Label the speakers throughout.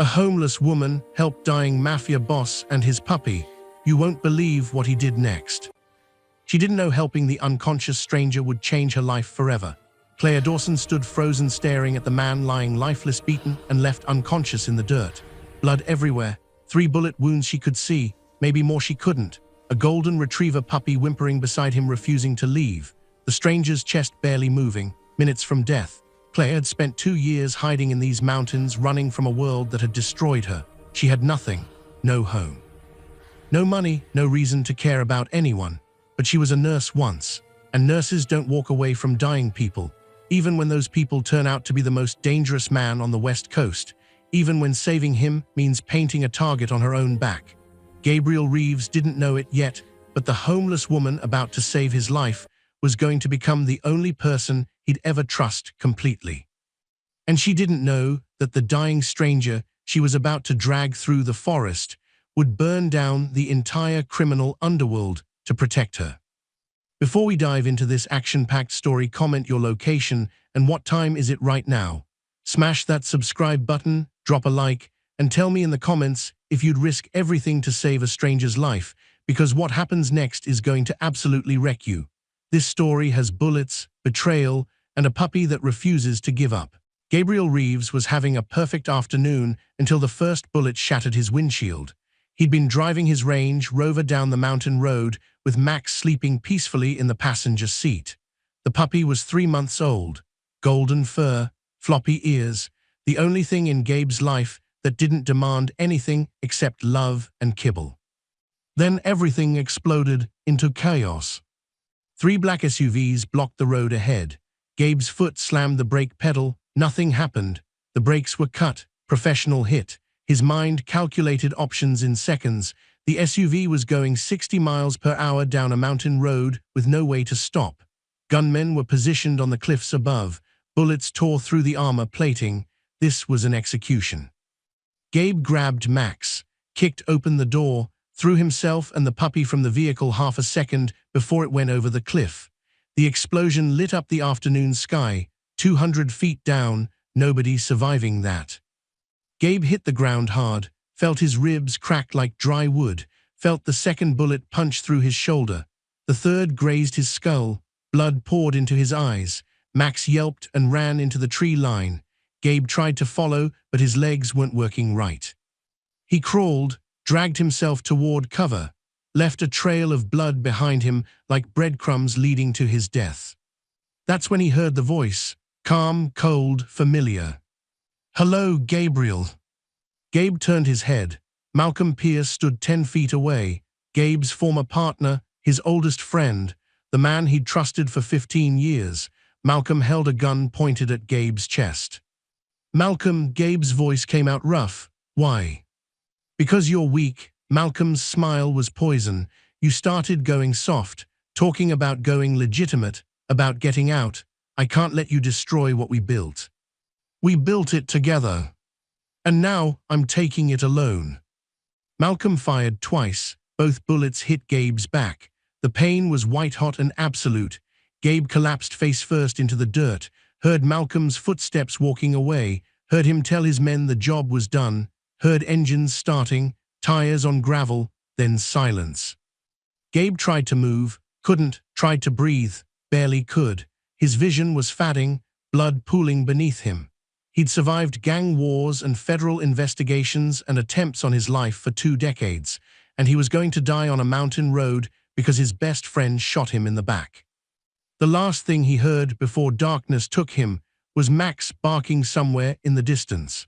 Speaker 1: A homeless woman helped dying Mafia boss and his puppy. You won't believe what he did next. She didn't know helping the unconscious stranger would change her life forever. Claire Dawson stood frozen staring at the man lying lifeless, beaten and left unconscious in the dirt. Blood everywhere, 3 bullet wounds she could see, maybe more she couldn't. A golden retriever puppy whimpering beside him, refusing to leave. The stranger's chest barely moving, minutes from death. Claire had spent 2 years hiding in these mountains, running from a world that had destroyed her. She had nothing, no home. No money, no reason to care about anyone. But she was a nurse once, and nurses don't walk away from dying people, even when those people turn out to be the most dangerous man on the West Coast, even when saving him means painting a target on her own back. Gabriel Reeves didn't know it yet, but the homeless woman about to save his life was going to become the only person he'd ever trust completely. And she didn't know that the dying stranger she was about to drag through the forest would burn down the entire criminal underworld to protect her. Before we dive into this action-packed story, comment your location and what time is it right now. Smash that subscribe button, drop a like, and tell me in the comments if you'd risk everything to save a stranger's life, because what happens next is going to absolutely wreck you. This story has bullets, betrayal, and a puppy that refuses to give up. Gabriel Reeves was having a perfect afternoon until the first bullet shattered his windshield. He'd been driving his Range Rover down the mountain road with Max sleeping peacefully in the passenger seat. The puppy was 3 months old, golden fur, floppy ears, the only thing in Gabe's life that didn't demand anything except love and kibble. Then everything exploded into chaos. 3 black SUVs blocked the road ahead. Gabe's foot slammed the brake pedal. Nothing happened. The brakes were cut. Professional hit. His mind calculated options in seconds. The SUV was going 60 miles per hour down a mountain road with no way to stop. Gunmen were positioned on the cliffs above. Bullets tore through the armor plating. This was an execution. Gabe grabbed Max, kicked open the door, threw himself and the puppy from the vehicle half a second before it went over the cliff. The explosion lit up the afternoon sky. 200 feet down, nobody surviving that. Gabe hit the ground hard, felt his ribs crack like dry wood, felt the second bullet punch through his shoulder. The third grazed his skull. Blood poured into his eyes. Max yelped and ran into the tree line. Gabe tried to follow, but his legs weren't working right. He crawled, dragged himself toward cover, left a trail of blood behind him like breadcrumbs leading to his death. That's when he heard the voice, calm, cold, familiar. "Hello, Gabriel." Gabe turned his head. Malcolm Pierce stood 10 feet away, Gabe's former partner, his oldest friend, the man he'd trusted for 15 years. Malcolm held a gun pointed at Gabe's chest. "Malcolm," Gabe's voice came out rough. "Why?" "Because you're weak." Malcolm's smile was poison. "You started going soft, talking about going legitimate, about getting out. I can't let you destroy what we built. We built it together. And now I'm taking it alone." Malcolm fired twice. Both bullets hit Gabe's back. The pain was white-hot and absolute. Gabe collapsed face first into the dirt, heard Malcolm's footsteps walking away, heard him tell his men the job was done, heard engines starting, tires on gravel, then silence. Gabe tried to move, couldn't, tried to breathe, barely could. His vision was fading, blood pooling beneath him. He'd survived gang wars and federal investigations and attempts on his life for 2 decades, and he was going to die on a mountain road because his best friend shot him in the back. The last thing he heard before darkness took him was Max barking somewhere in the distance.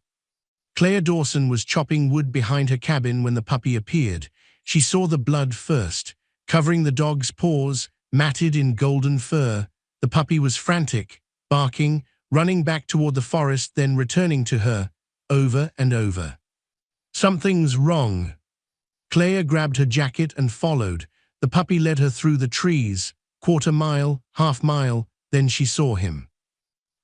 Speaker 1: Claire Dawson was chopping wood behind her cabin when the puppy appeared. She saw the blood first, covering the dog's paws, matted in golden fur. The puppy was frantic, barking, running back toward the forest, then returning to her, over and over. "Something's wrong." Claire grabbed her jacket and followed. The puppy led her through the trees, quarter mile, half mile, then she saw him.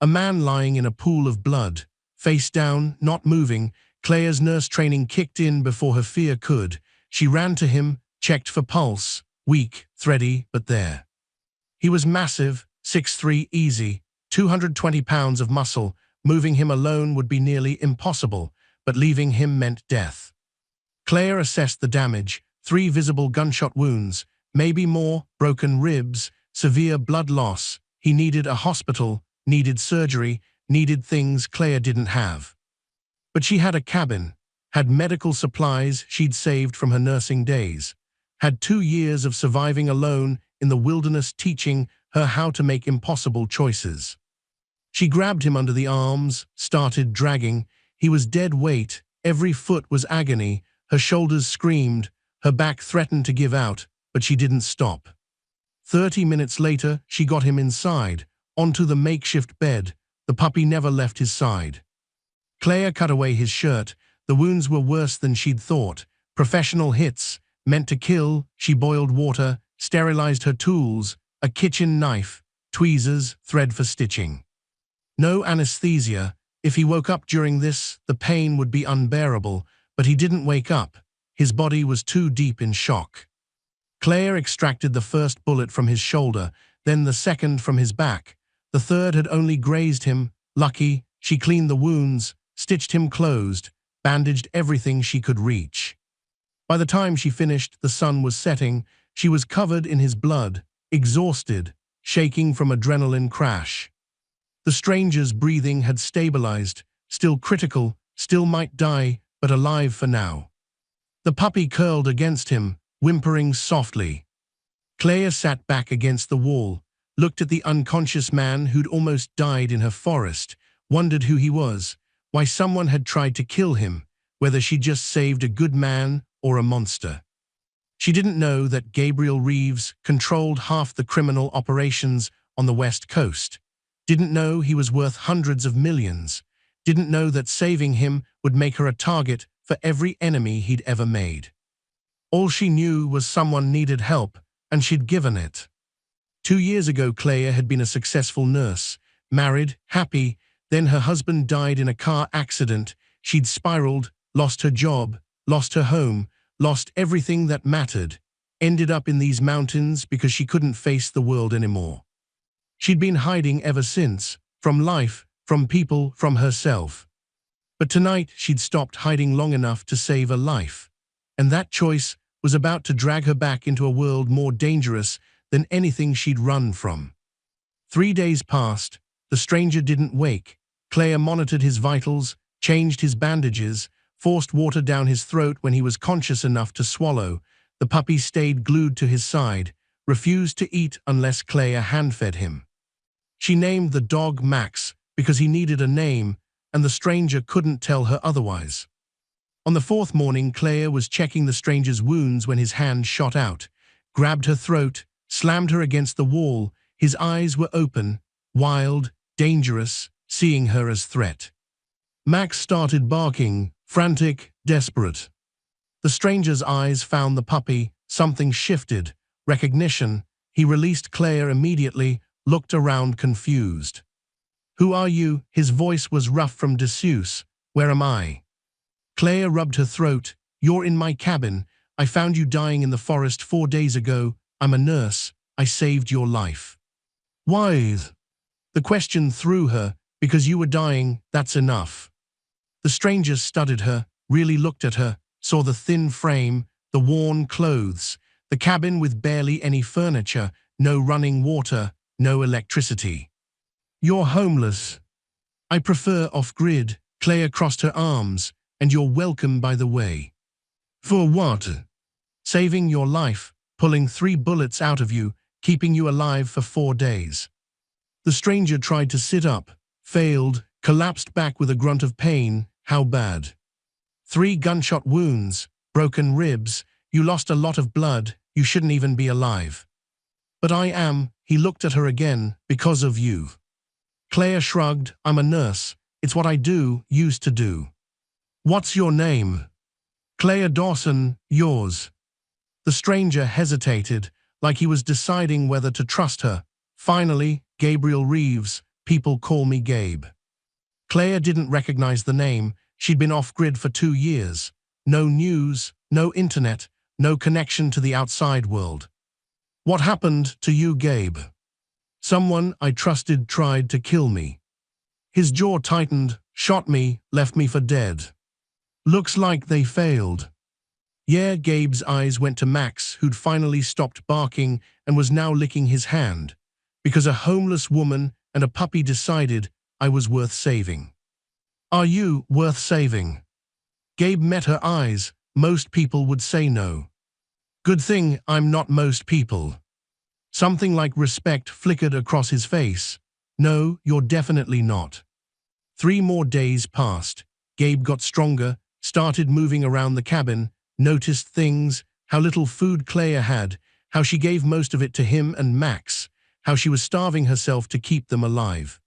Speaker 1: A man lying in a pool of blood, face down, not moving. Claire's nurse training kicked in before her fear could. She ran to him, checked for pulse, weak, thready, but there. He was massive, 6'3", easy, 220 pounds of muscle. Moving him alone would be nearly impossible, but leaving him meant death. Claire assessed the damage: 3 visible gunshot wounds, maybe more, broken ribs, severe blood loss. He needed a hospital, needed surgery, needed things Claire didn't have. But she had a cabin, had medical supplies she'd saved from her nursing days, had 2 years of surviving alone in the wilderness teaching her how to make impossible choices. She grabbed him under the arms, started dragging. He was dead weight, every foot was agony, her shoulders screamed, her back threatened to give out, but she didn't stop. 30 minutes later, she got him inside, onto the makeshift bed. The puppy never left his side. Claire cut away his shirt. The wounds were worse than she'd thought. Professional hits, meant to kill. She boiled water, sterilized her tools, a kitchen knife, tweezers, thread for stitching. No anesthesia. If he woke up during this, the pain would be unbearable, but he didn't wake up. His body was too deep in shock. Claire extracted the first bullet from his shoulder, then the second from his back. The third had only grazed him. Lucky, she cleaned the wounds, stitched him closed, bandaged everything she could reach. By the time she finished, the sun was setting. She was covered in his blood, exhausted, shaking from adrenaline crash. The stranger's breathing had stabilized, still critical, still might die, but alive for now. The puppy curled against him, whimpering softly. Claire sat back against the wall, looked at the unconscious man who'd almost died in her forest, wondered who he was, why someone had tried to kill him, whether she just saved a good man or a monster. She didn't know that Gabriel Reeves controlled half the criminal operations on the West Coast, didn't know he was worth hundreds of millions, didn't know that saving him would make her a target for every enemy he'd ever made. All she knew was someone needed help, and she'd given it. 2 years ago, Claire had been a successful nurse, married, happy. Then her husband died in a car accident. She'd spiraled, lost her job, lost her home, lost everything that mattered, ended up in these mountains because she couldn't face the world anymore. She'd been hiding ever since, from life, from people, from herself. But tonight she'd stopped hiding long enough to save a life, and that choice was about to drag her back into a world more dangerous than anything she'd run from. 3 days passed. The stranger didn't wake. Claire monitored his vitals, changed his bandages, forced water down his throat when he was conscious enough to swallow. The puppy stayed glued to his side, refused to eat unless Claire hand-fed him. She named the dog Max because he needed a name, and the stranger couldn't tell her otherwise. On the 4th morning, Claire was checking the stranger's wounds when his hand shot out, grabbed her throat, slammed her against the wall. His eyes were open, wild, dangerous, seeing her as threat. Max started barking, frantic, desperate. The stranger's eyes found the puppy. Something shifted. Recognition. He released Claire immediately, looked around confused. "Who are you?" His voice was rough from disuse. "Where am I?" Claire rubbed her throat. "You're in my cabin. I found you dying in the forest 4 days ago. I'm a nurse. I saved your life." "Why?" The question threw her. "Because you were dying, that's enough." The stranger studied her, really looked at her, saw the thin frame, the worn clothes, the cabin with barely any furniture, no running water, no electricity. "You're homeless." "I prefer off-grid." Claire crossed her arms. "And you're welcome, by the way." "For what?" "Saving your life, pulling 3 bullets out of you, keeping you alive for 4 days." The stranger tried to sit up, failed, collapsed back with a grunt of pain. "How bad?" 3 gunshot wounds, broken ribs. You lost a lot of blood. You shouldn't even be alive." "But I am." He looked at her again. "Because of you." Claire shrugged. "I'm a nurse. It's what I do, used to do." "What's your name?" "Claire Dawson. Yours?" The stranger hesitated, like he was deciding whether to trust her. Finally, "Gabriel Reeves. People call me Gabe." Claire didn't recognize the name. She'd been off-grid for 2 years. No news, no internet, no connection to the outside world. "What happened to you, Gabe?" "Someone I trusted tried to kill me." His jaw tightened, "Shot me, left me for dead." Looks like they failed. Yeah, Gabe's eyes went to Max, who'd finally stopped barking and was now licking his hand, because a homeless woman and a puppy decided I was worth saving. Are you worth saving? Gabe met her eyes. Most people would say no. Good thing I'm not most people. Something like respect flickered across his face. No, you're definitely not. 3 more days passed. Gabe got stronger, started moving around the cabin, noticed things, how little food Clea had, how she gave most of it to him and Max, how she was starving herself to keep them alive.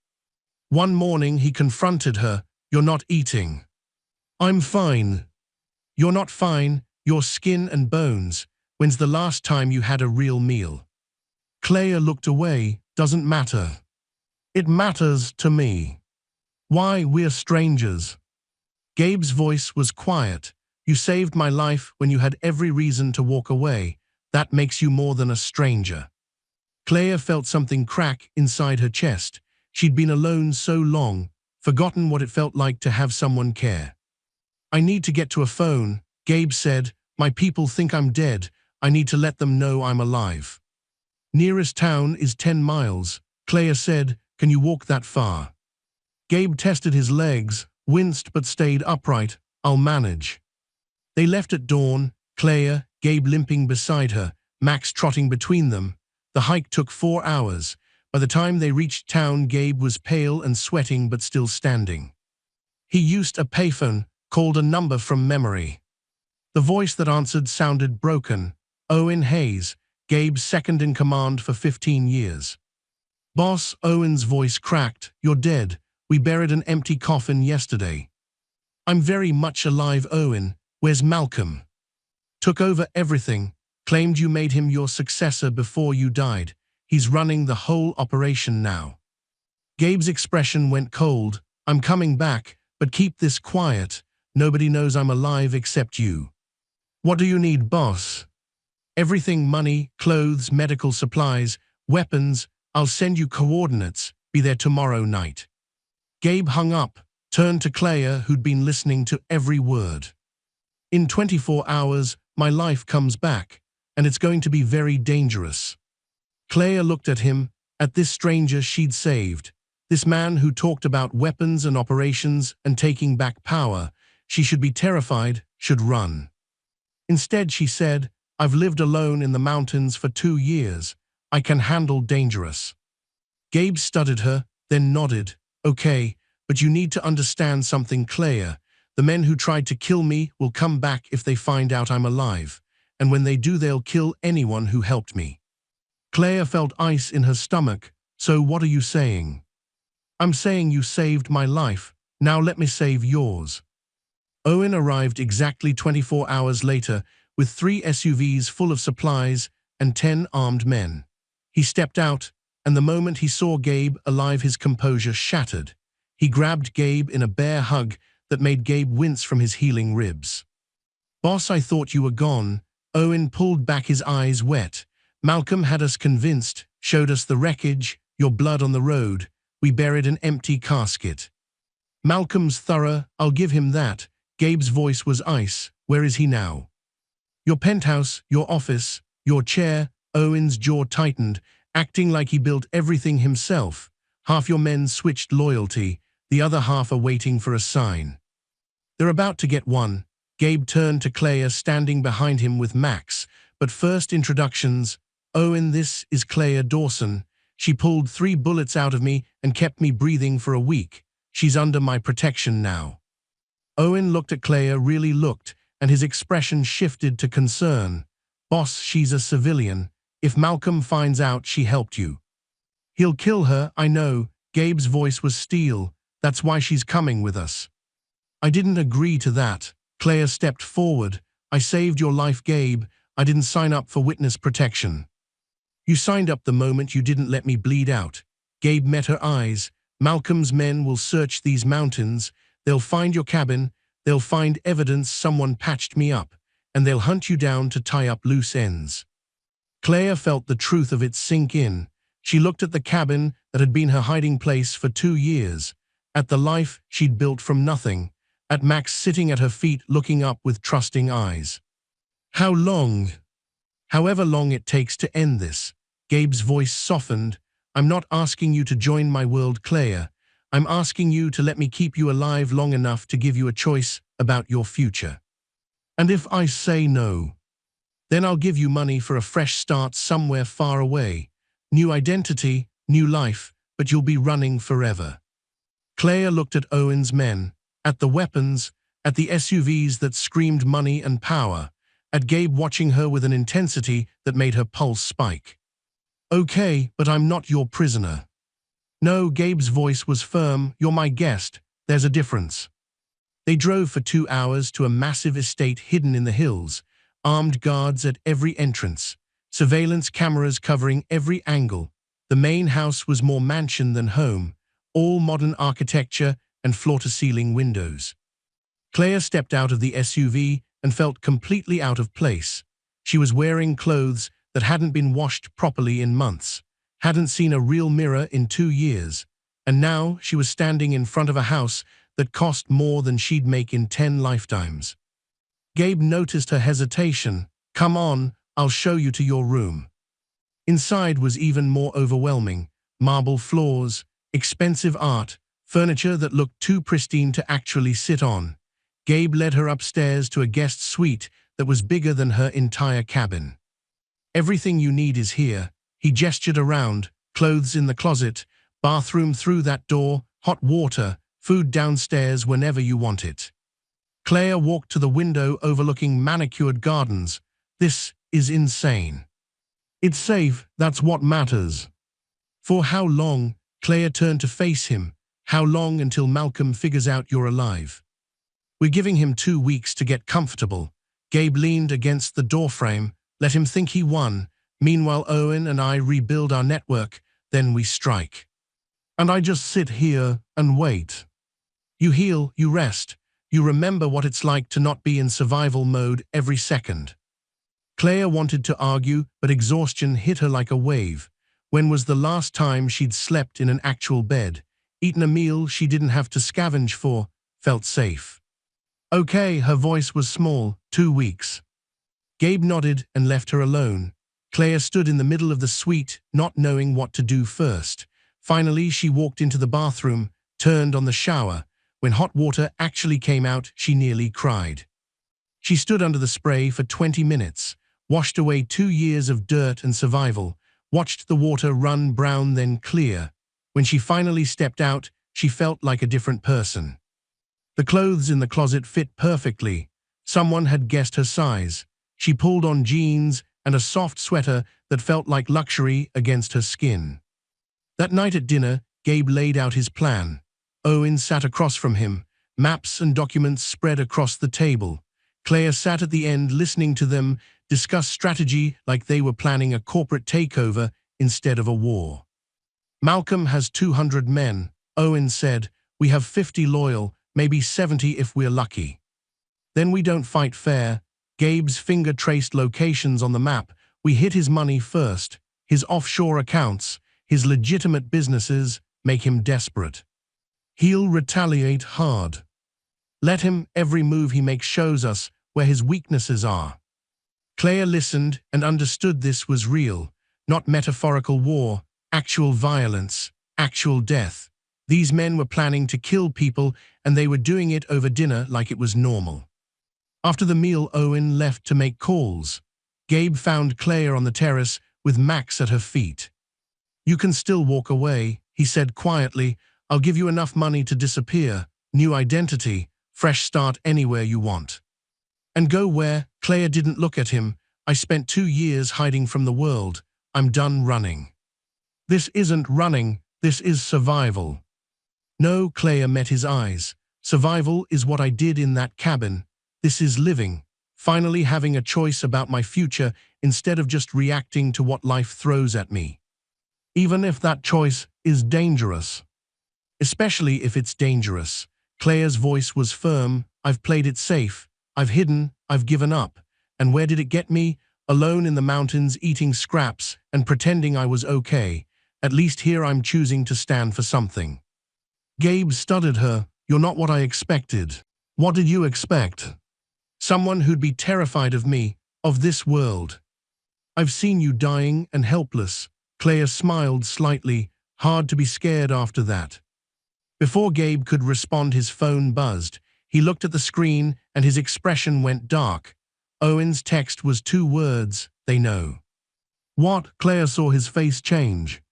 Speaker 1: One morning he confronted her. You're not eating. I'm fine. You're not fine. You're skin and bones. When's the last time you had a real meal? Clea looked away. Doesn't matter. It matters to me. Why, we're strangers. Gabe's voice was quiet. You saved my life when you had every reason to walk away. That makes you more than a stranger. Clea felt something crack inside her chest. She'd been alone so long, forgotten what it felt like to have someone care. I need to get to a phone, Gabe said. My people think I'm dead. I need to let them know I'm alive. Nearest town is 10 miles, Clea said. Can you walk that far? Gabe tested his legs, winced but stayed upright. I'll manage. They left at dawn, Clea, Gabe limping beside her, Max trotting between them. The hike took 4 hours. By the time they reached town, Gabe was pale and sweating but still standing. He used a payphone, called a number from memory. The voice that answered sounded broken. Owen Hayes, Gabe's second in command for 15 years. Boss, Owen's voice cracked. You're dead. We buried an empty coffin yesterday. I'm very much alive, Owen. Where's Malcolm? Took over everything. Claimed you made him your successor before you died. He's running the whole operation now. Gabe's expression went cold. I'm coming back, but keep this quiet. Nobody knows I'm alive except you. What do you need, boss? Everything: money, clothes, medical supplies, weapons. I'll send you coordinates. Be there tomorrow night. Gabe hung up, turned to Clea, who'd been listening to every word. In 24 hours, my life comes back, and it's going to be very dangerous. Clea looked at him, at this stranger she'd saved, this man who talked about weapons and operations and taking back power. She should be terrified, should run. Instead, she said, I've lived alone in the mountains for 2 years. I can handle dangerous. Gabe studied her, then nodded. Okay, but you need to understand something, Clea. The men who tried to kill me will come back if they find out I'm alive, and when they do, they'll kill anyone who helped me. Clea felt ice in her stomach. So what are you saying? I'm saying you saved my life. Now let me save yours. Owen arrived exactly 24 hours later with 3 SUVs full of supplies and 10 armed men. He stepped out, and the moment he saw Gabe alive, his composure shattered. He grabbed Gabe in a bear hug that made Gabe wince from his healing ribs. Boss, I thought you were gone. Owen pulled back, his eyes wet. Malcolm had us convinced, showed us the wreckage, your blood on the road. We buried an empty casket. Malcolm's thorough, I'll give him that. Gabe's voice was ice. Where is he now? Your penthouse, your office, your chair. Owen's jaw tightened, acting like he built everything himself. Half your men switched loyalty, the other half are waiting for a sign. They're about to get one. Gabe turned to Clea, standing behind him with Max. But first, introductions. Owen, this is Clea Dawson. She pulled 3 bullets out of me and kept me breathing for a week. She's under my protection now. Owen looked at Clea, really looked, and his expression shifted to concern. Boss, she's a civilian. If Malcolm finds out she helped you, he'll kill her, I know. Gabe's voice was steel. That's why she's coming with us. I didn't agree to that. Clea stepped forward. I saved your life, Gabe. I didn't sign up for witness protection. You signed up the moment you didn't let me bleed out. Gabe met her eyes. Malcolm's men will search these mountains. They'll find your cabin. They'll find evidence someone patched me up. And they'll hunt you down to tie up loose ends. Clea felt the truth of it sink in. She looked at the cabin that had been her hiding place for 2 years, at the life she'd built from nothing. at Max sitting at her feet looking up with trusting eyes. How long? However long it takes to end this. Gabe's voice softened. I'm not asking you to join my world, Claire. I'm asking you to let me keep you alive long enough to give you a choice about your future. And if I say no, then I'll give you money for a fresh start somewhere far away. New identity, new life, but you'll be running forever. Claire looked at Owen's men, at the weapons, at the SUVs that screamed money and power, at Gabe watching her with an intensity that made her pulse spike. Okay, but I'm not your prisoner. No, Gabe's voice was firm. You're my guest. There's a difference. They drove for 2 hours to a massive estate hidden in the hills, armed guards at every entrance, surveillance cameras covering every angle. The main house was more mansion than home, all modern architecture and floor-to-ceiling windows. Claire stepped out of the SUV and felt completely out of place. She was wearing clothes that hadn't been washed properly in months, hadn't seen a real mirror in 2 years, and now she was standing in front of a house that cost more than she'd make in 10 lifetimes. Gabe noticed her hesitation. Come on, I'll show you to your room. Inside was even more overwhelming. Marble floors, expensive art, furniture that looked too pristine to actually sit on. Gabe led her upstairs to a guest suite that was bigger than her entire cabin. Everything you need is here. He gestured around, clothes in the closet, bathroom through that door, hot water, food downstairs whenever you want it. Claire walked to the window overlooking manicured gardens. This is insane. It's safe, that's what matters. For how long? Claire turned to face him. How long until Malcolm figures out you're alive? We're giving him 2 weeks to get comfortable. Gabe leaned against the doorframe. Let him think he won. Meanwhile, Owen and I rebuild our network, then we strike. And I just sit here and wait. You heal, you rest. You remember what it's like to not be in survival mode every second. Claire wanted to argue, but exhaustion hit her like a wave. When was the last time she'd slept in an actual bed, eaten a meal she didn't have to scavenge for, felt safe? Okay, her voice was small. 2 weeks. Gabe nodded and left her alone. Claire stood in the middle of the suite, not knowing what to do first. Finally, she walked into the bathroom, turned on the shower. When hot water actually came out, she nearly cried. She stood under the spray for 20 minutes, washed away 2 years of dirt and survival, watched the water run brown then clear. When she finally stepped out, she felt like a different person. The clothes in the closet fit perfectly. Someone had guessed her size. She pulled on jeans and a soft sweater that felt like luxury against her skin. That night at dinner, Gabe laid out his plan. Owen sat across from him, maps and documents spread across the table. Claire sat at the end listening to them discuss strategy like they were planning a corporate takeover instead of a war. Malcolm has 200 men, Owen said. We have 50 loyal, maybe 70 if we're lucky. Then we don't fight fair. Gabe's finger traced locations on the map. We hit his money first. His offshore accounts, his legitimate businesses make him desperate. He'll retaliate hard. Let him, every move he makes shows us where his weaknesses are. Claire listened and understood this was real, not metaphorical war, actual violence, actual death. These men were planning to kill people, and they were doing it over dinner like it was normal. After the meal, Owen left to make calls. Gabe found Claire on the terrace with Max at her feet. You can still walk away, he said quietly. I'll give you enough money to disappear, new identity, fresh start anywhere you want. And go where? Claire didn't look at him. I spent 2 years hiding from the world. I'm done running. This isn't running, this is survival. No, Claire met his eyes. Survival is what I did in that cabin. This is living, finally having a choice about my future instead of just reacting to what life throws at me. Even if that choice is dangerous. Especially if it's dangerous. Claire's voice was firm. I've played it safe. I've hidden. I've given up. And where did it get me? Alone in the mountains eating scraps and pretending I was okay. At least here I'm choosing to stand for something. Gabe studied her. You're not what I expected. What did you expect? Someone who'd be terrified of me, of this world. I've seen you dying and helpless. Claire smiled slightly, hard to be scared after that. Before Gabe could respond, his phone buzzed. He looked at the screen and his expression went dark. Owen's text was 2 words, "They know." What? Claire saw his face change.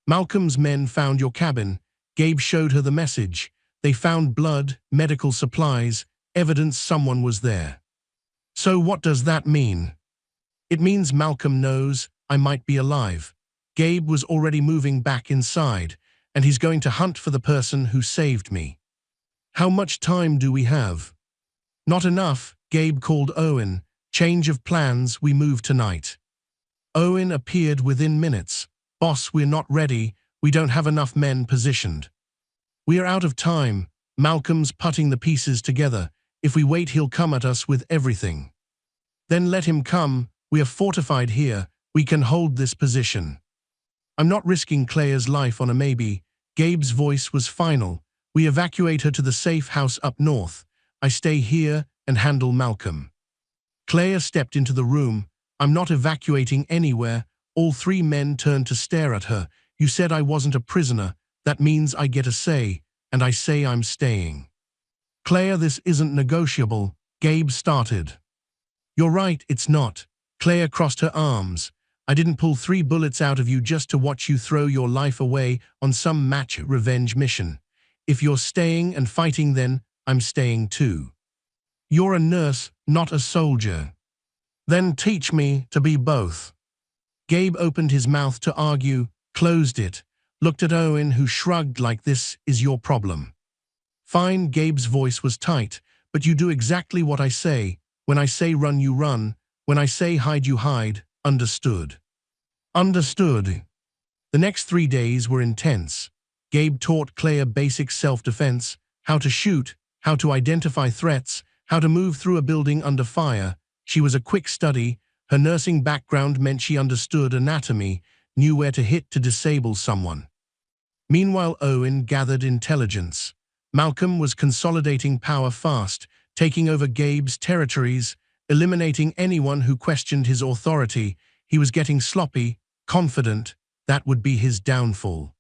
Speaker 1: Malcolm's men found your cabin. Gabe showed her the message. They found blood, medical supplies, evidence someone was there. So what does that mean? It means Malcolm knows I might be alive. Gabe was already moving back inside, and he's going to hunt for the person who saved me. How much time do we have? Not enough, Gabe called Owen. Change of plans, we move tonight. Owen appeared within minutes. Boss, we're not ready. We don't have enough men positioned. We are out of time. Malcolm's putting the pieces together. If we wait, he'll come at us with everything. Then let him come. We are fortified here. We can hold this position. I'm not risking Claire's life on a maybe. Gabe's voice was final. We evacuate her to the safe house up north. I stay here and handle Malcolm. Claire stepped into the room. I'm not evacuating anywhere. All 3 men turned to stare at her. You said I wasn't a prisoner. That means I get a say, and I say I'm staying. Claire, this isn't negotiable. Gabe started. You're right, it's not. Claire crossed her arms. I didn't pull 3 bullets out of you just to watch you throw your life away on some match revenge mission. If you're staying and fighting, then I'm staying too. You're a nurse, not a soldier. Then teach me to be both. Gabe opened his mouth to argue, closed it, looked at Owen, who shrugged like this is your problem. Fine, Gabe's voice was tight, but you do exactly what I say. When I say run, you run. When I say hide, you hide. Understood. Understood. The next 3 days were intense. Gabe taught Claire basic self-defense, how to shoot, how to identify threats, how to move through a building under fire. She was a quick study. Her nursing background meant she understood anatomy, knew where to hit to disable someone. Meanwhile, Owen gathered intelligence. Malcolm was consolidating power fast, taking over Gabe's territories, eliminating anyone who questioned his authority. He was getting sloppy, confident. That would be his downfall.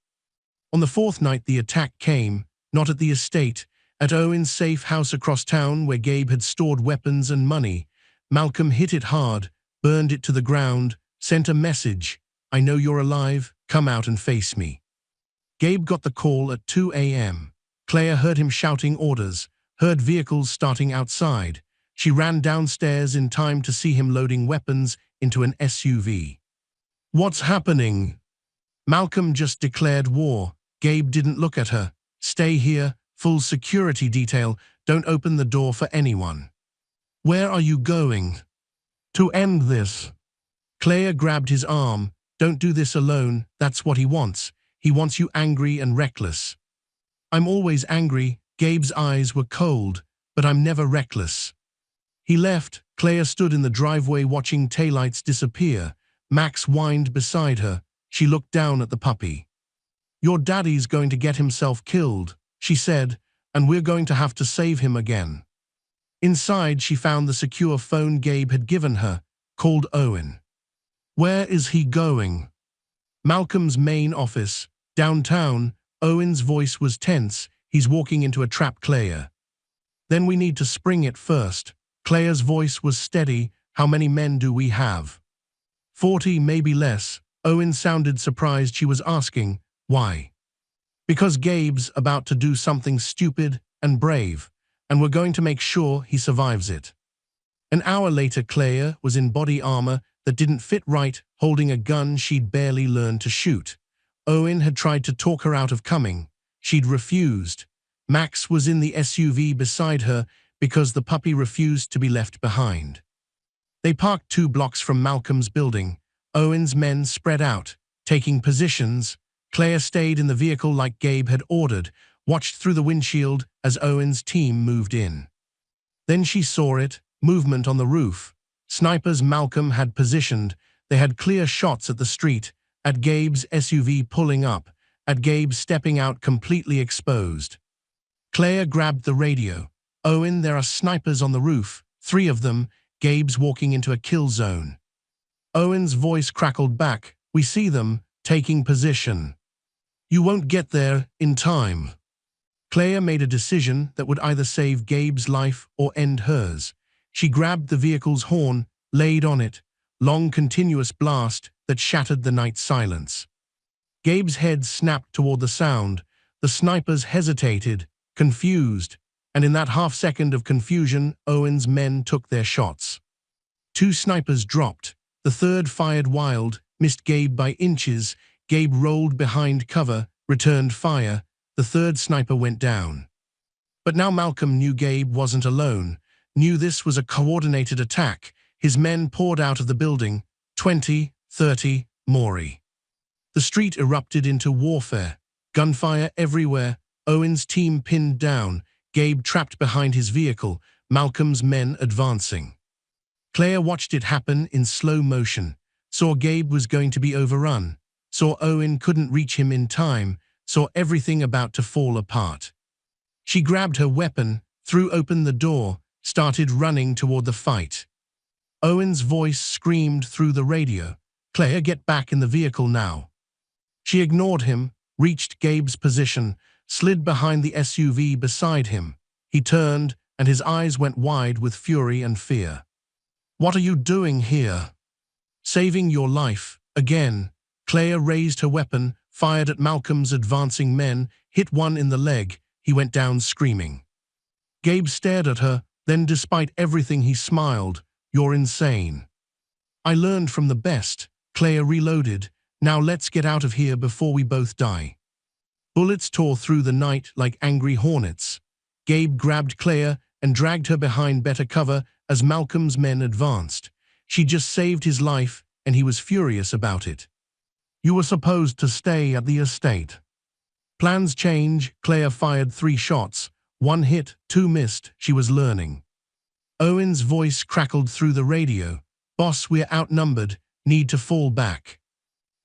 Speaker 1: On the 4th night, the attack came, not at the estate, at Owen's safe house across town where Gabe had stored weapons and money. Malcolm hit it hard, burned it to the ground, sent a message. I know you're alive, come out and face me. Gabe got the call at 2 a.m. Claire heard him shouting orders, heard vehicles starting outside. She ran downstairs in time to see him loading weapons into an SUV. What's happening? Malcolm just declared war. Gabe didn't look at her. Stay here, full security detail, don't open the door for anyone. Where are you going? To end this. Claire grabbed his arm. Don't do this alone, that's what he wants. He wants you angry and reckless. I'm always angry. Gabe's eyes were cold, but I'm never reckless. He left. Claire stood in the driveway watching taillights disappear. Max whined beside her. She looked down at the puppy. Your daddy's going to get himself killed, she said, and we're going to have to save him again. Inside, she found the secure phone Gabe had given her, called Owen. Where is he going? Malcolm's main office, downtown. Owen's voice was tense. He's walking into a trap, Claire. Then we need to spring it first. Claire's voice was steady. How many men do we have? 40, maybe less. Owen sounded surprised. She was asking, why? Because Gabe's about to do something stupid and brave, and we're going to make sure he survives it. An hour later, Claire was in body armor that didn't fit right, holding a gun she'd barely learned to shoot. Owen had tried to talk her out of coming. She'd refused. Max was in the SUV beside her because the puppy refused to be left behind. They parked 2 blocks from Malcolm's building. Owen's men spread out, taking positions. Claire stayed in the vehicle like Gabe had ordered, watched through the windshield as Owen's team moved in. Then she saw it, movement on the roof. Snipers Malcolm had positioned. They had clear shots at the street, at Gabe's SUV pulling up, at Gabe stepping out completely exposed. Claire grabbed the radio. Owen, there are snipers on the roof, 3 of them. Gabe's walking into a kill zone. Owen's voice crackled back. We see them, taking position. You won't get there in time. Claire made a decision that would either save Gabe's life or end hers. She grabbed the vehicle's horn, laid on it, long continuous blast that shattered the night silence. Gabe's head snapped toward the sound. The snipers hesitated, confused, and in that half-second of confusion, Owen's men took their shots. 2 snipers dropped. The third fired wild, missed Gabe by inches. Gabe rolled behind cover, returned fire. The third sniper went down. But now Malcolm knew Gabe wasn't alone, knew this was a coordinated attack. His men poured out of the building, 20, 30, Maury. The street erupted into warfare, gunfire everywhere, Owen's team pinned down, Gabe trapped behind his vehicle, Malcolm's men advancing. Claire watched it happen in slow motion, saw Gabe was going to be overrun, saw Owen couldn't reach him in time, saw everything about to fall apart. She grabbed her weapon, threw open the door, started running toward the fight. Owen's voice screamed through the radio, "Claire, get back in the vehicle now." She ignored him, reached Gabe's position, slid behind the SUV beside him. He turned, and his eyes went wide with fury and fear. "What are you doing here?" "Saving your life, again." Claire raised her weapon, fired at Malcolm's advancing men, hit one in the leg. He went down screaming. Gabe stared at her, then despite everything he smiled. "You're insane." "I learned from the best." Claire reloaded. "Now let's get out of here before we both die." Bullets tore through the night like angry hornets. Gabe grabbed Claire and dragged her behind better cover as Malcolm's men advanced. She just saved his life, and he was furious about it. "You were supposed to stay at the estate." "Plans change." Claire fired 3 shots. 1 hit, 2 missed. She was learning. Owen's voice crackled through the radio. "Boss, we're outnumbered. Need to fall back."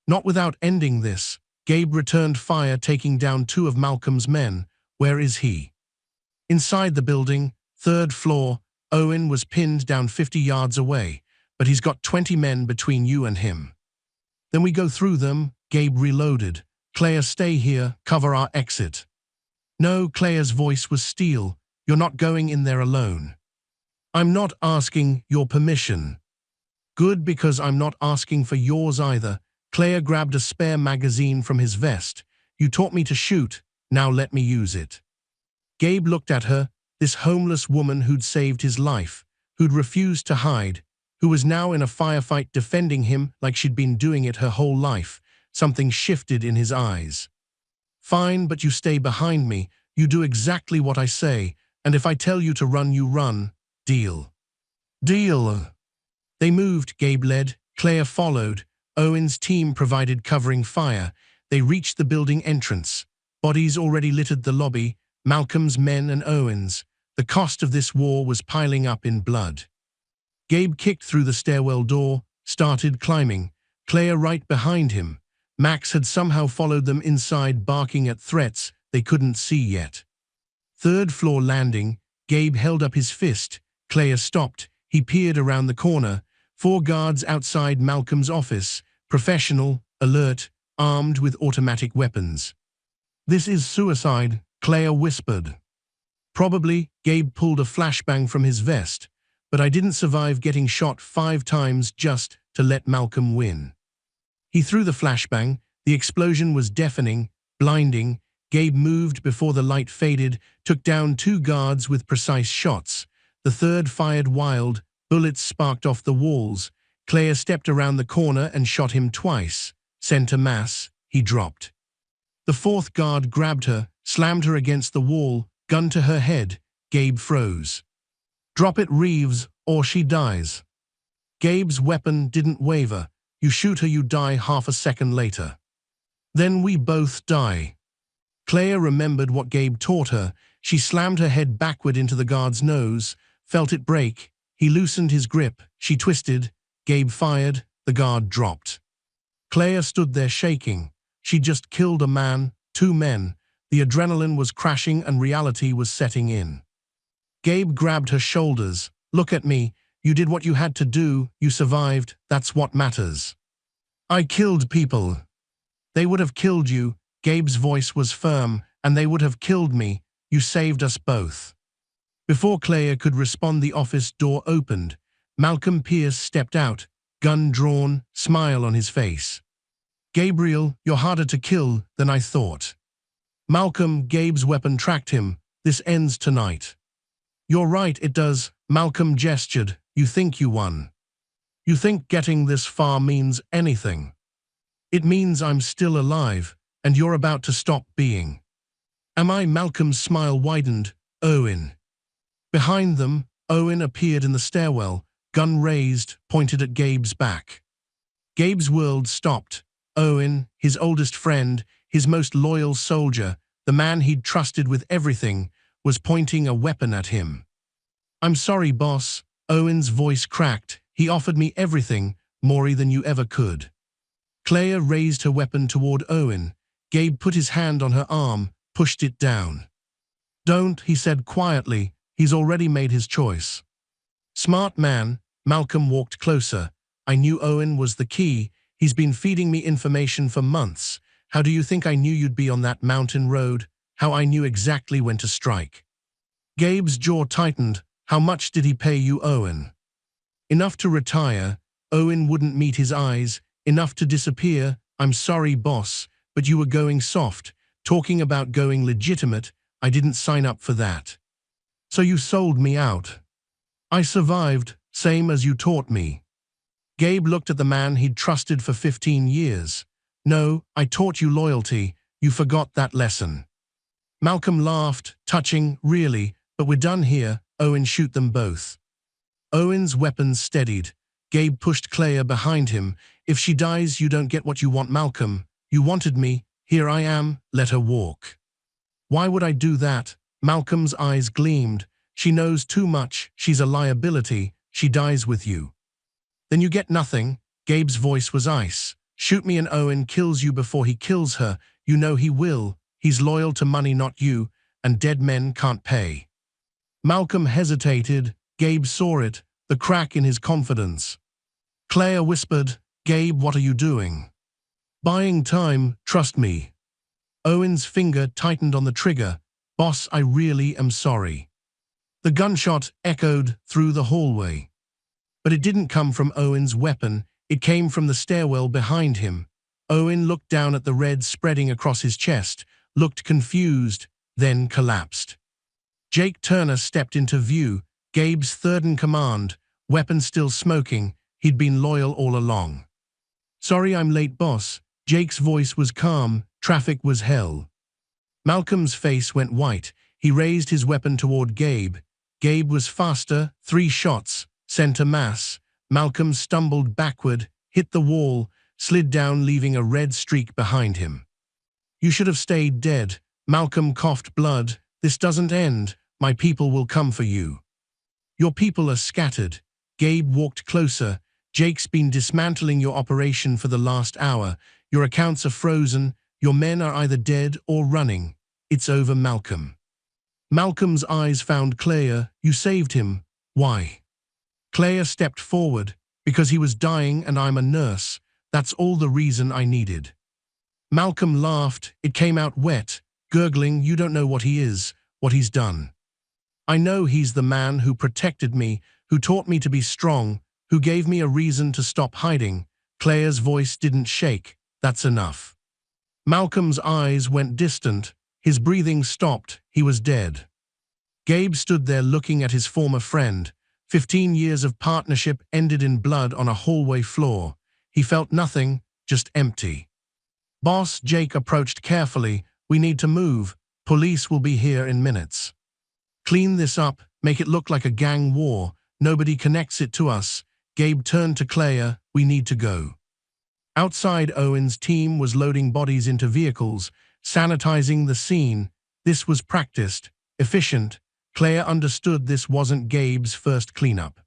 Speaker 1: "Not without ending this." Gabe returned fire, taking down 2 of Malcolm's men. "Where is he?" "Inside the building, 3rd floor. Owen was pinned down 50 yards away, but he's got 20 men between you and him." "Then we go through them." Gabe reloaded. "Claire, stay here, cover our exit." "No." Claire's voice was steel. "You're not going in there alone." "I'm not asking your permission." "Good, because I'm not asking for yours either." Claire grabbed a spare magazine from his vest. "You taught me to shoot, now let me use it." Gabe looked at her, this homeless woman who'd saved his life, who'd refused to hide, who was now in a firefight defending him like she'd been doing it her whole life. Something shifted in his eyes. "Fine, but you stay behind me. You do exactly what I say, and if I tell you to run, you run. Deal." "Deal." They moved. Gabe led. Claire followed. Owen's team provided covering fire. They reached the building entrance. Bodies already littered the lobby, Malcolm's men and Owen's. The cost of this war was piling up in blood. Gabe kicked through the stairwell door, started climbing. Claire right behind him. Max had somehow followed them inside, barking at threats they couldn't see yet. 3rd floor landing. Gabe held up his fist. Claire stopped. He peered around the corner. 4 guards outside Malcolm's office, professional, alert, armed with automatic weapons. "This is suicide," Claire whispered. "Probably." Gabe pulled a flashbang from his vest. "But I didn't survive getting shot 5 times just to let Malcolm win." He threw the flashbang. The explosion was deafening, blinding. Gabe moved before the light faded, took down 2 guards with precise shots. The 3rd fired wild. Bullets sparked off the walls. Claire stepped around the corner and shot him twice. Center mass. He dropped. The 4th guard grabbed her, slammed her against the wall, gun to her head. Gabe froze. "Drop it, Reeves, or she dies." Gabe's weapon didn't waver. "You shoot her, you die half a second later." "Then we both die." Claire remembered what Gabe taught her. She slammed her head backward into the guard's nose, felt it break. He loosened his grip. She twisted. Gabe fired. The guard dropped. Claire stood there shaking. She just killed a man, 2 men. The adrenaline was crashing and reality was setting in. Gabe grabbed her shoulders. Look at me. You did what you had to do. You survived. That's what matters. I killed people. They would have killed you. Gabe's voice was firm. And they would have killed me. You saved us both. Before Claire could respond, the office door opened. Malcolm Pierce stepped out, gun drawn, smile on his face. Gabriel, you're harder to kill than I thought. Malcolm, Gabe's weapon tracked him. This ends tonight. You're right, it does. Malcolm gestured. You think you won. You think getting this far means anything. It means I'm still alive, and you're about to stop being. Am I? Malcolm's smile widened. Owen. Behind them, Owen appeared in the stairwell, gun raised, pointed at Gabe's back. Gabe's world stopped. Owen, his oldest friend, his most loyal soldier, the man he'd trusted with everything, was pointing a weapon at him. I'm sorry, boss. Owen's voice cracked. He offered me everything, more than you ever could. Claire raised her weapon toward Owen. Gabe put his hand on her arm, pushed it down. Don't, he said quietly. He's already made his choice. Smart man. Malcolm walked closer. I knew Owen was the key. He's been feeding me information for months. How do you think I knew you'd be on that mountain road? How I knew exactly when to strike? Gabe's jaw tightened. How much did he pay you, Owen? Enough to retire. Owen wouldn't meet his eyes. Enough to disappear. I'm sorry, boss, but you were going soft. Talking about going legitimate. I didn't sign up for that. So you sold me out. I survived, same as you taught me. Gabe looked at the man he'd trusted for 15 years. No, I taught you loyalty. You forgot that lesson. Malcolm laughed, touching, really, but we're done here. Owen, shoot them both. Owen's weapon steadied. Gabe pushed Claire behind him. If she dies, you don't get what you want, Malcolm. You wanted me. Here I am. Let her walk. Why would I do that? Malcolm's eyes gleamed. She knows too much. She's a liability. She dies with you. Then you get nothing. Gabe's voice was ice. Shoot me and Owen kills you before he kills her. You know he will. He's loyal to money, not you, and dead men can't pay. Malcolm hesitated. Gabe saw it, the crack in his confidence. Claire whispered, Gabe, what are you doing? Buying time, trust me. Owen's finger tightened on the trigger. Boss, I really am sorry. The gunshot echoed through the hallway. But it didn't come from Owen's weapon. It came from the stairwell behind him. Owen looked down at the red spreading across his chest, looked confused, then collapsed. Jake Turner stepped into view, Gabe's third-in-command, weapon still smoking. He'd been loyal all along. Sorry I'm late, boss. Jake's voice was calm. Traffic was hell. Malcolm's face went white. He raised his weapon toward Gabe. Gabe was faster. 3 shots, center mass. Malcolm stumbled backward, hit the wall, slid down, leaving a red streak behind him. You should have stayed dead. Malcolm coughed blood. This doesn't end. My people will come for you. Your people are scattered. Gabe walked closer. Jake's been dismantling your operation for the last hour. Your accounts are frozen. Your men are either dead or running. It's over, Malcolm. Malcolm's eyes found Claire. You saved him. Why? Claire stepped forward. Because he was dying and I'm a nurse. That's all the reason I needed. Malcolm laughed. It came out wet, gurgling. You don't know what he is, what he's done. I know he's the man who protected me, who taught me to be strong, who gave me a reason to stop hiding. Claire's voice didn't shake. That's enough. Malcolm's eyes went distant. His breathing stopped. He was dead. Gabe stood there looking at his former friend. 15 years of partnership ended in blood on a hallway floor. He felt nothing, just empty. Boss, Jake approached carefully. We need to move. Police will be here in minutes. Clean this up, make it look like a gang war. Nobody connects it to us. Gabe turned to Claire. We need to go. Outside, Owen's team was loading bodies into vehicles, sanitizing the scene. This was practiced, efficient. Claire understood this wasn't Gabe's first cleanup.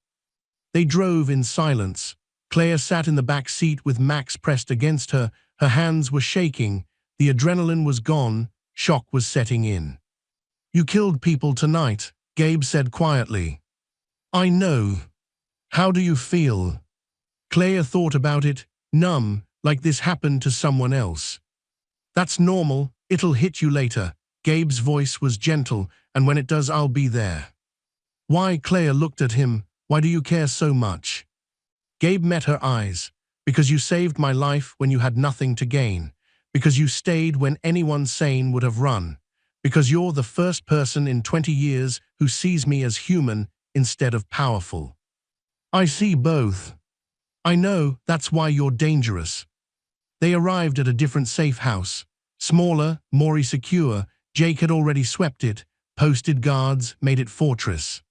Speaker 1: They drove in silence. Claire sat in the back seat with Max pressed against her. Her hands were shaking. The adrenaline was gone. Shock was setting in. You killed people tonight. Gabe said quietly. I know. How do you feel? Claire thought about it, numb, like this happened to someone else. That's normal, it'll hit you later. Gabe's voice was gentle, and when it does, I'll be there. Why? Claire looked at him. Why do you care so much? Gabe met her eyes. Because you saved my life when you had nothing to gain. Because you stayed when anyone sane would have run. Because you're the first person in 20 years who sees me as human instead of powerful. I see both. I know, that's why you're dangerous. They arrived at a different safe house. Smaller, more secure. Jake had already swept it, posted guards, made it fortress.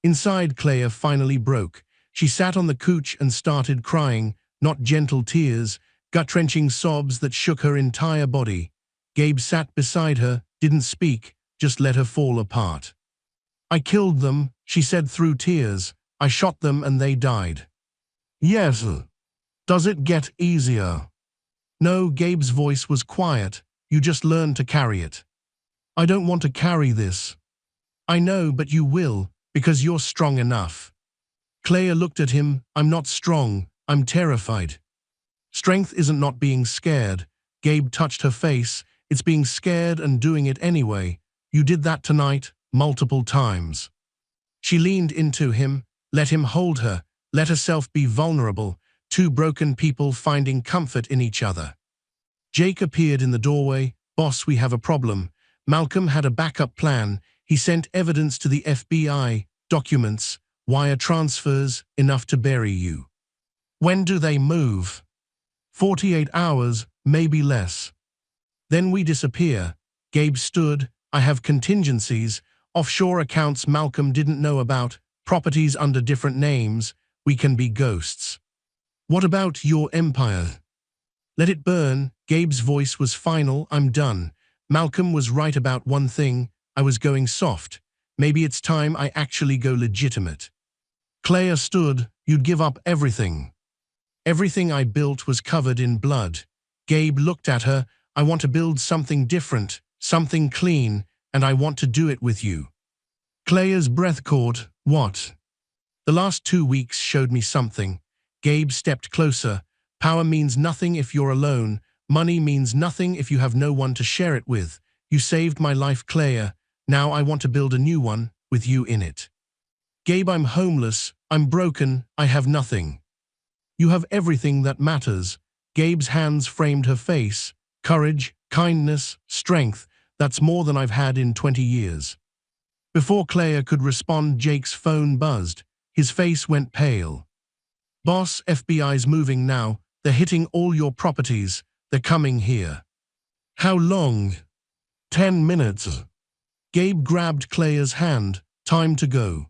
Speaker 1: Inside, Claire finally broke. She sat on the couch and started crying, not gentle tears, gut-wrenching sobs that shook her entire body. Gabe sat beside her, didn't speak, just let her fall apart. I killed them, she said through tears. I shot them and they died. Yes. Does it get easier? No, Gabe's voice was quiet. You just learn to carry it. I don't want to carry this. I know, but you will, because you're strong enough. Claire looked at him. I'm not strong, I'm terrified. Strength isn't not being scared. Gabe touched her face. It's being scared and doing it anyway. You did that tonight, multiple times. She leaned into him, let him hold her, let herself be vulnerable, two broken people finding comfort in each other. Jake appeared in the doorway. Boss, we have a problem. Malcolm had a backup plan. He sent evidence to the FBI, documents, wire transfers, enough to bury you. When do they move? 48 hours, maybe less. Then we disappear. Gabe stood. I have contingencies, offshore accounts Malcolm didn't know about, properties under different names. We can be ghosts. What about your empire? Let it burn. Gabe's voice was final. I'm done. Malcolm was right about one thing. I was going soft. Maybe it's time I actually go legitimate. Claire stood. You'd give up everything. Everything I built was covered in blood. Gabe looked at her. I want to build something different, something clean, and I want to do it with you. Claire's breath caught. What? The last 2 weeks showed me something. Gabe stepped closer. Power means nothing if you're alone. Money means nothing if you have no one to share it with. You saved my life, Claire. Now I want to build a new one, with you in it. Gabe, I'm homeless. I'm broken. I have nothing. You have everything that matters. Gabe's hands framed her face. Courage, kindness, strength. That's more than I've had in 20 years. Before Claire could respond, Jake's phone buzzed. His face went pale. Boss, FBI's moving now. They're hitting all your properties. They're coming here. How long? 10 minutes. Gabe grabbed Claire's hand. Time to go.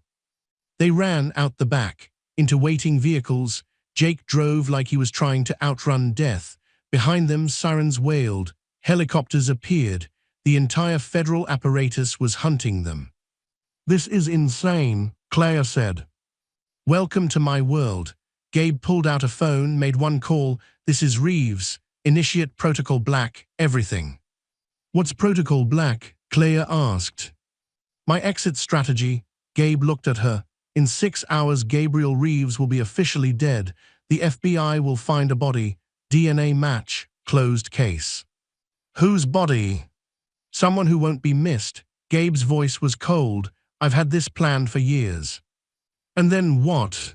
Speaker 1: They ran out the back, into waiting vehicles. Jake drove like he was trying to outrun death. Behind them, sirens wailed. Helicopters appeared. The entire federal apparatus was hunting them. This is insane, Claire said. Welcome to my world. Gabe pulled out a phone, made one call. This is Reeves. Initiate Protocol Black, everything. What's Protocol Black? Claire asked. My exit strategy. Gabe looked at her. In 6 hours, Gabriel Reeves will be officially dead. The FBI will find a body. DNA match. Closed case. Whose body? Someone who won't be missed. Gabe's voice was cold. I've had this planned for years. And then what?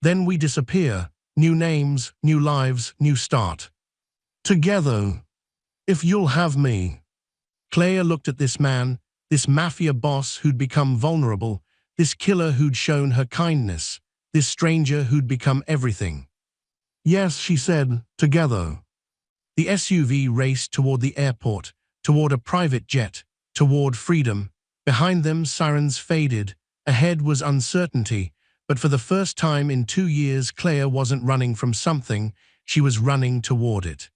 Speaker 1: Then we disappear. New names, new lives, new start. Together. If you'll have me. Claire looked at this man, this mafia boss who'd become vulnerable, this killer who'd shown her kindness, this stranger who'd become everything. Yes, she said, together. The SUV raced toward the airport, toward a private jet, toward freedom. Behind them, sirens faded. Ahead was uncertainty, but for the first time in 2 years, Claire wasn't running from something, she was running toward it.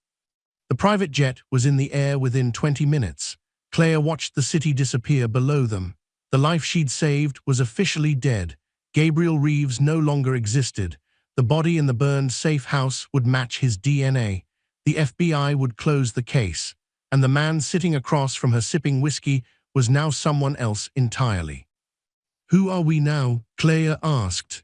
Speaker 1: The private jet was in the air within 20 minutes. Claire watched the city disappear below them. The life she'd saved was officially dead. Gabriel Reeves no longer existed. The body in the burned safe house would match his DNA. The FBI would close the case. And the man sitting across from her sipping whiskey was now someone else entirely. Who are we now? Claire asked.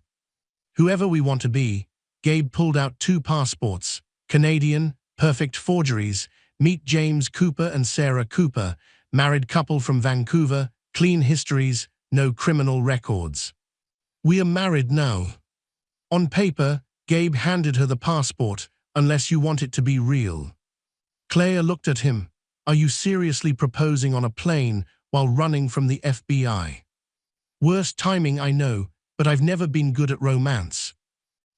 Speaker 1: Whoever we want to be. Gabe pulled out 2 passports. Canadian, perfect forgeries. Meet James Cooper and Sarah Cooper, married couple from Vancouver, clean histories, no criminal records. We are married now. On paper, Gabe handed her the passport, unless you want it to be real. Claire looked at him. Are you seriously proposing on a plane while running from the FBI? Worst timing, I know, but I've never been good at romance.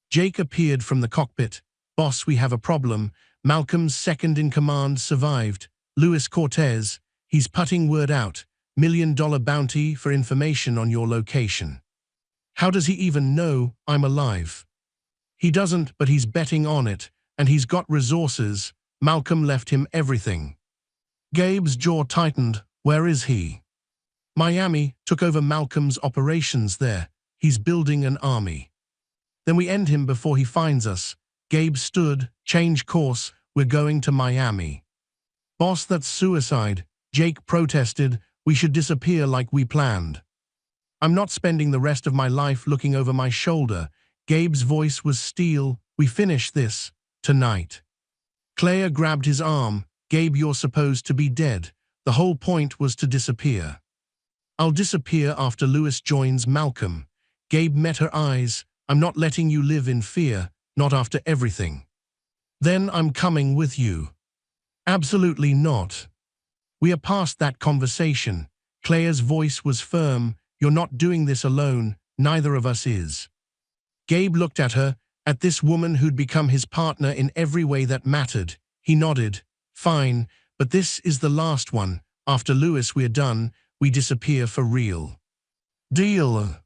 Speaker 1: Jake appeared from the cockpit. Boss, we have a problem. Malcolm's second-in-command survived. Luis Cortez. He's putting word out. $1 million bounty for information on your location. How does he even know I'm alive? He doesn't, but he's betting on it, and he's got resources. Malcolm left him everything. Gabe's jaw tightened. Where is he? Miami. Took over Malcolm's operations there. He's building an army. Then we end him before he finds us. Gabe stood. Change course. We're going to Miami. Boss, that's suicide. Jake protested. We should disappear like we planned. I'm not spending the rest of my life looking over my shoulder. Gabe's voice was steel. We finish this tonight. Claire grabbed his arm. Gabe, you're supposed to be dead. The whole point was to disappear. I'll disappear after Luis joins Malcolm. Gabe met her eyes. I'm not letting you live in fear, not after everything. Then I'm coming with you. Absolutely not. We are past that conversation. Claire's voice was firm. You're not doing this alone. Neither of us is. Gabe looked at her, at this woman who'd become his partner in every way that mattered. He nodded. Fine, but this is the last one. After Luis, we're done. We disappear for real. Deal.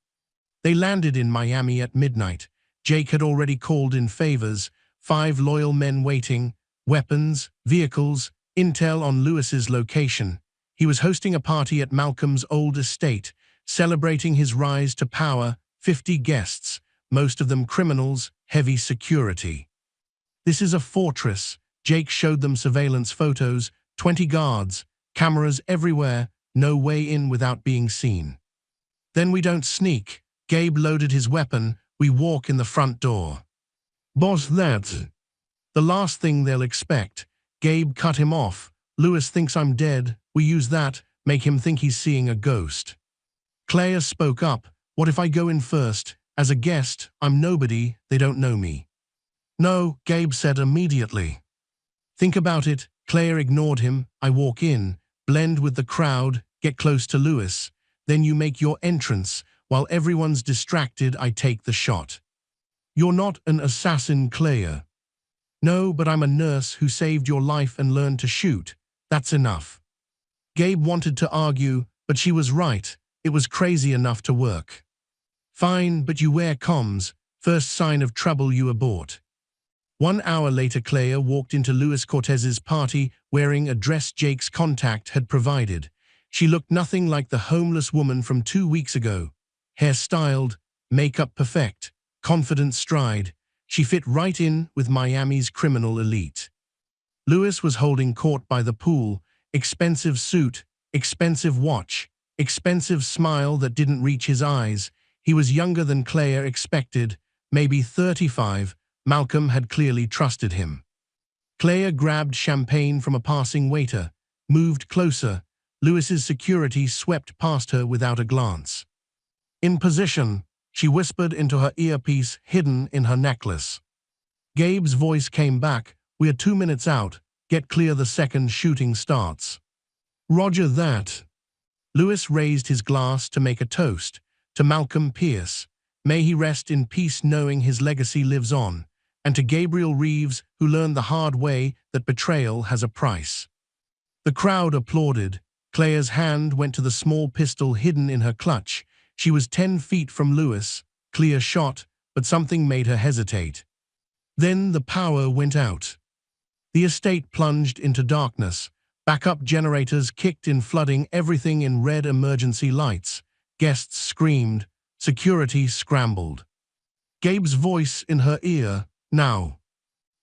Speaker 1: They landed in Miami at midnight. Jake had already called in favors. 5 loyal men waiting. Weapons, vehicles, intel on Luis's location. He was hosting a party at Malcolm's old estate, celebrating his rise to power. 50 guests, most of them criminals, heavy security. This is a fortress. Jake showed them surveillance photos, 20 guards, cameras everywhere, no way in without being seen. Then we don't sneak. Gabe loaded his weapon. We walk in the front door. Boss, that's the last thing they'll expect. Gabe cut him off. Luis thinks I'm dead. We use that, make him think he's seeing a ghost. Claire spoke up. What if I go in first? As a guest, I'm nobody. They don't know me. No, Gabe said immediately. Think about it. Claire ignored him. I walk in, blend with the crowd, get close to Luis. Then you make your entrance. While everyone's distracted, I take the shot. You're not an assassin, Claire. No, but I'm a nurse who saved your life and learned to shoot. That's enough. Gabe wanted to argue, but she was right. It was crazy enough to work. Fine, but you wear comms. First sign of trouble, you abort. 1 hour later, Claire walked into Luis Cortez's party wearing a dress Jake's contact had provided. She looked nothing like the homeless woman from 2 weeks ago. Hair styled, makeup perfect, confident stride. She fit right in with Miami's criminal elite. Luis was holding court by the pool, expensive suit, expensive watch, expensive smile that didn't reach his eyes. He was younger than Claire expected, maybe 35. Malcolm had clearly trusted him. Claire grabbed champagne from a passing waiter, moved closer. Luis's security swept past her without a glance. In position, she whispered into her earpiece hidden in her necklace. Gabe's voice came back. We are 2 minutes out. Get clear the second shooting starts. Roger that. Luis raised his glass to make a toast. To Malcolm Pierce. May he rest in peace knowing his legacy lives on. And to Gabriel Reeves, who learned the hard way that betrayal has a price. The crowd applauded. Claire's hand went to the small pistol hidden in her clutch. She was 10 feet from Luis. Clear shot, but something made her hesitate. Then the power went out. The estate plunged into darkness. Backup generators kicked in, flooding everything in red emergency lights. Guests screamed. Security scrambled. Gabe's voice in her ear. Now.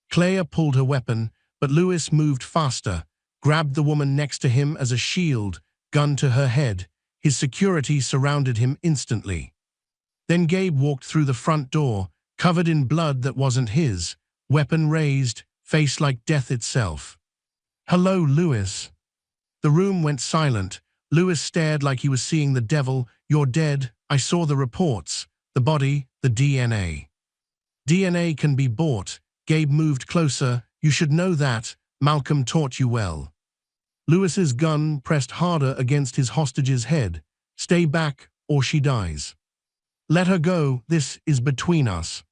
Speaker 1: Claire pulled her weapon, but Luis moved faster, grabbed the woman next to him as a shield, gun to her head. His security surrounded him instantly. Then Gabe walked through the front door, covered in blood that wasn't his, weapon raised, face like death itself. "Hello, Lewis." The room went silent. Lewis stared like he was seeing the devil. "You're dead. I saw the reports. The body, the DNA. DNA can be bought." Gabe moved closer. "You should know that. Malcolm taught you well." Lewis's gun pressed harder against his hostage's head. "Stay back, or she dies." "Let her go. This is between us."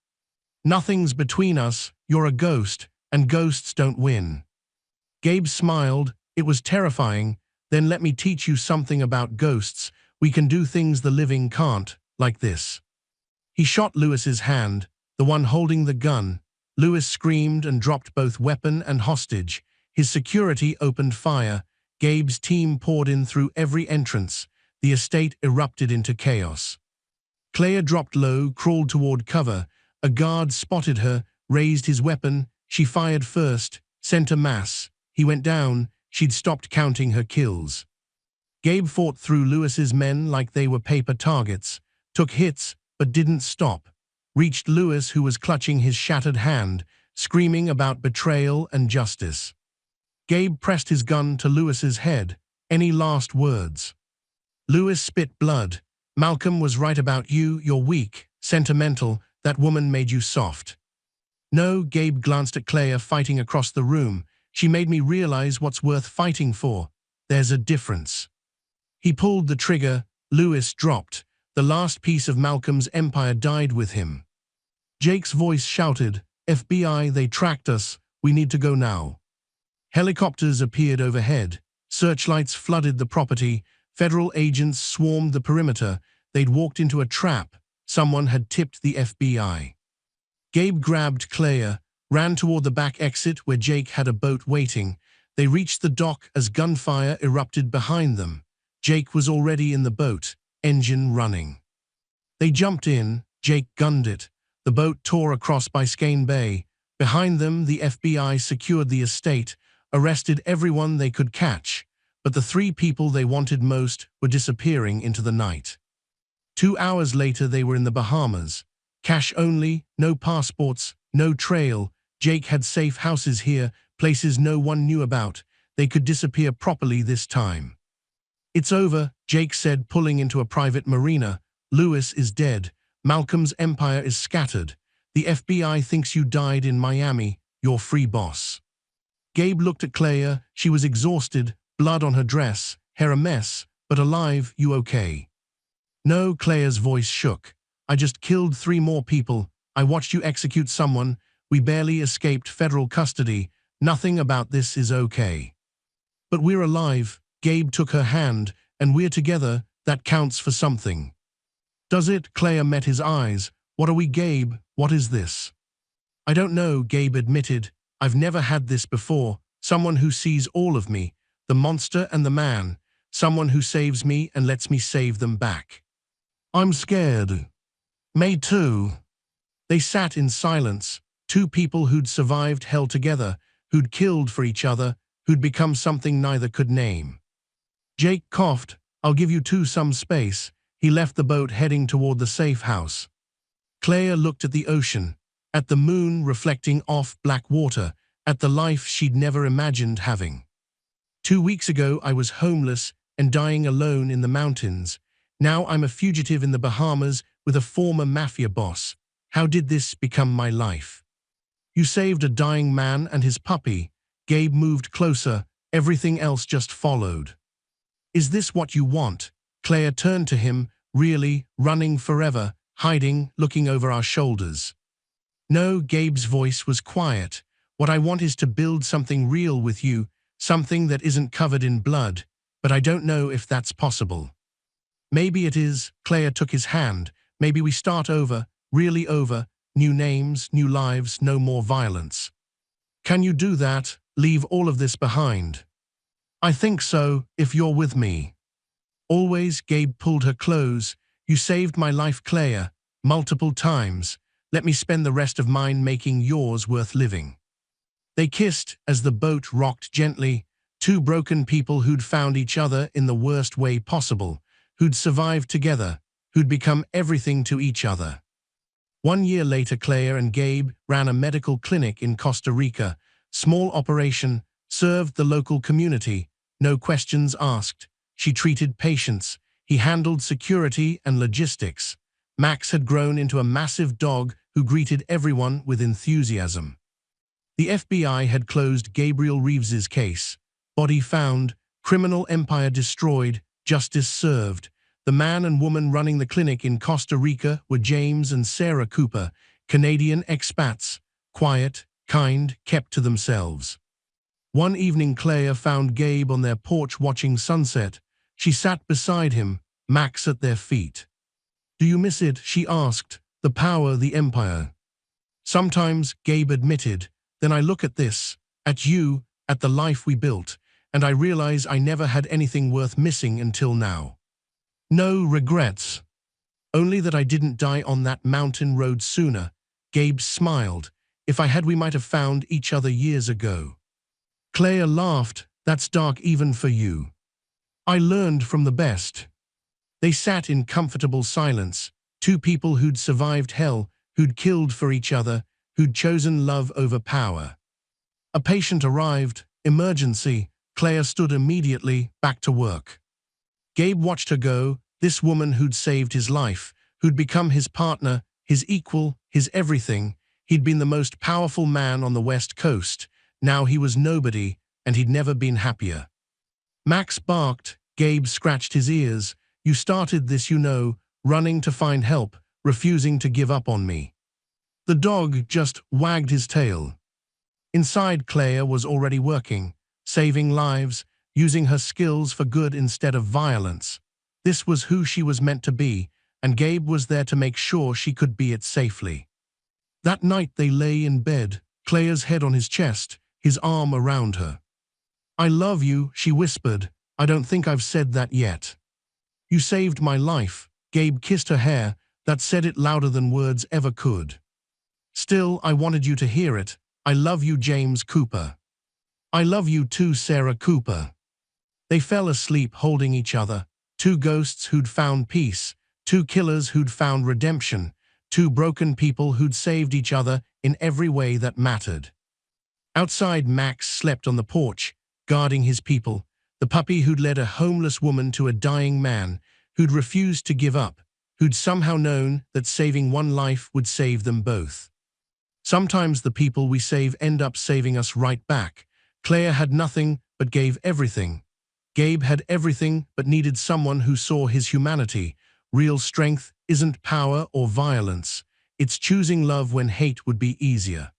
Speaker 1: "Nothing's between us. You're a ghost, and ghosts don't win." Gabe smiled. It was terrifying. "Then let me teach you something about ghosts. We can do things the living can't, like this." He shot Lewis's hand, the one holding the gun. Lewis screamed and dropped both weapon and hostage. His security opened fire. Gabe's team poured in through every entrance. The estate erupted into chaos. Claire dropped low, crawled toward cover. A guard spotted her, raised his weapon. She fired first, sent a mass. He went down. She'd stopped counting her kills. Gabe fought through Lewis's men like they were paper targets, took hits, but didn't stop. Reached Lewis, who was clutching his shattered hand, screaming about betrayal and justice. Gabe pressed his gun to Lewis's head. "Any last words?" Lewis spit blood. "Malcolm was right about you. You're weak, sentimental. That woman made you soft." "No." Gabe glanced at Claire fighting across the room. "She made me realize what's worth fighting for. There's a difference." He pulled the trigger. Lewis dropped. The last piece of Malcolm's empire died with him. Jake's voice shouted, "FBI, they tracked us. We need to go now." Helicopters appeared overhead. Searchlights flooded the property. Federal agents swarmed the perimeter. They'd walked into a trap. Someone had tipped the FBI. Gabe grabbed Claire, ran toward the back exit where Jake had a boat waiting. They reached the dock as gunfire erupted behind them. Jake was already in the boat, engine running. They jumped in. Jake gunned it. The boat tore across Biscayne Bay. Behind them, the FBI secured the estate, arrested everyone they could catch, but the three people they wanted most were disappearing into the night. 2 hours later, they were in the Bahamas. Cash only, no passports, no trail. Jake had safe houses here, places no one knew about. They could disappear properly this time. "It's over," Jake said, pulling into a private marina. "Lewis is dead. Malcolm's empire is scattered. The FBI thinks you died in Miami. You're free, boss." Gabe looked at Claire. She was exhausted, blood on her dress, hair a mess, but alive. "You okay?" "No." Claire's voice shook. "I just killed 3 more people. I watched you execute someone. We barely escaped federal custody. Nothing about this is okay." "But we're alive." Gabe took her hand. "And we're together. That counts for something." "Does it?" Claire met his eyes. "What are we, Gabe? What is this?" "I don't know," Gabe admitted. "I've never had this before. Someone who sees all of me, the monster and the man. Someone who saves me and lets me save them back." "I'm scared." "Me too." They sat in silence. 2 people who'd survived hell together, who'd killed for each other, who'd become something neither could name. Jake coughed. "I'll give you 2 some space." He left the boat, heading toward the safe house. Claire looked at the ocean, at the moon reflecting off black water, at the life she'd never imagined having. 2 weeks ago, I was homeless and dying alone in the mountains. Now I'm a fugitive in the Bahamas with a former mafia boss. How did this become my life? "You saved a dying man and his puppy." Gabe moved closer. Everything else just followed. "Is this what you want?" Claire turned to him. "Really? Running forever? Hiding? Looking over our shoulders?" "No." Gabe's voice was quiet. "What I want is to build something real with you, something that isn't covered in blood, but I don't know if that's possible." "Maybe it is." Claire took his hand. "Maybe we start over, really over, new names, new lives, no more violence." "Can you do that? Leave all of this behind?" "I think so, if you're with me." "Always." Gabe pulled her close. "You saved my life, Claire, multiple times. Let me spend the rest of mine making yours worth living." They kissed as the boat rocked gently. 2 broken people who'd found each other in the worst way possible, who'd survived together, who'd become everything to each other. 1 year later, Claire and Gabe ran a medical clinic in Costa Rica. Small operation, served the local community, no questions asked. She treated patients. He handled security and logistics. Max had grown into a massive dog who greeted everyone with enthusiasm. The FBI had closed Gabriel Reeves's case. Body found, criminal empire destroyed, justice served. The man and woman running the clinic in Costa Rica were James and Sarah Cooper, Canadian expats, quiet, kind, kept to themselves. One evening, Claire found Gabe on their porch watching sunset. She sat beside him, Max at their feet. "Do you miss it?" she asked. "The power, the empire." "Sometimes," Gabe admitted. "Then I look at this, at you, at the life we built, and I realize I never had anything worth missing until now. No regrets. Only that I didn't die on that mountain road sooner." Gabe smiled. "If I had, we might have found each other years ago." Claire laughed. "That's dark even for you. I learned from the best." They sat in comfortable silence, two people who'd survived hell, who'd killed for each other, who'd chosen love over power. A patient arrived. Emergency. Claire stood immediately, back to work. Gabe watched her go, this woman who'd saved his life, who'd become his partner, his equal, his everything. He'd been the most powerful man on the West Coast. Now he was nobody, and he'd never been happier. Max barked. Gabe scratched his ears. "You started this, you know, running to find help, refusing to give up on me." The dog just wagged his tail. Inside, Claire was already working, saving lives, using her skills for good instead of violence. This was who she was meant to be, and Gabe was there to make sure she could be it safely. That night they lay in bed, Claire's head on his chest, his arm around her. "I love you," she whispered. "I don't think I've said that yet." "You saved my life." Gabe kissed her hair. "That said it louder than words ever could." "Still, I wanted you to hear it. I love you, James Cooper." "I love you too, Sarah Cooper." They fell asleep holding each other, two ghosts who'd found peace, two killers who'd found redemption, two broken people who'd saved each other in every way that mattered. Outside, Max slept on the porch, guarding his people, the puppy who'd led a homeless woman to a dying man, who'd refused to give up, who'd somehow known that saving one life would save them both. Sometimes the people we save end up saving us right back. Claire had nothing but gave everything. Gabe had everything but needed someone who saw his humanity. Real strength isn't power or violence. It's choosing love when hate would be easier.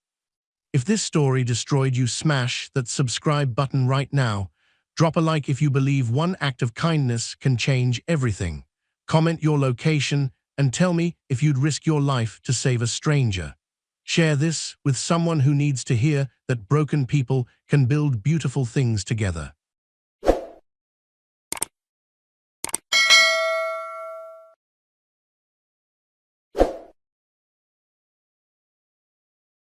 Speaker 1: If this story destroyed you, smash that subscribe button right now. Drop a like if you believe one act of kindness can change everything. Comment your location and tell me if you'd risk your life to save a stranger. Share this with someone who needs to hear that broken people can build beautiful things together.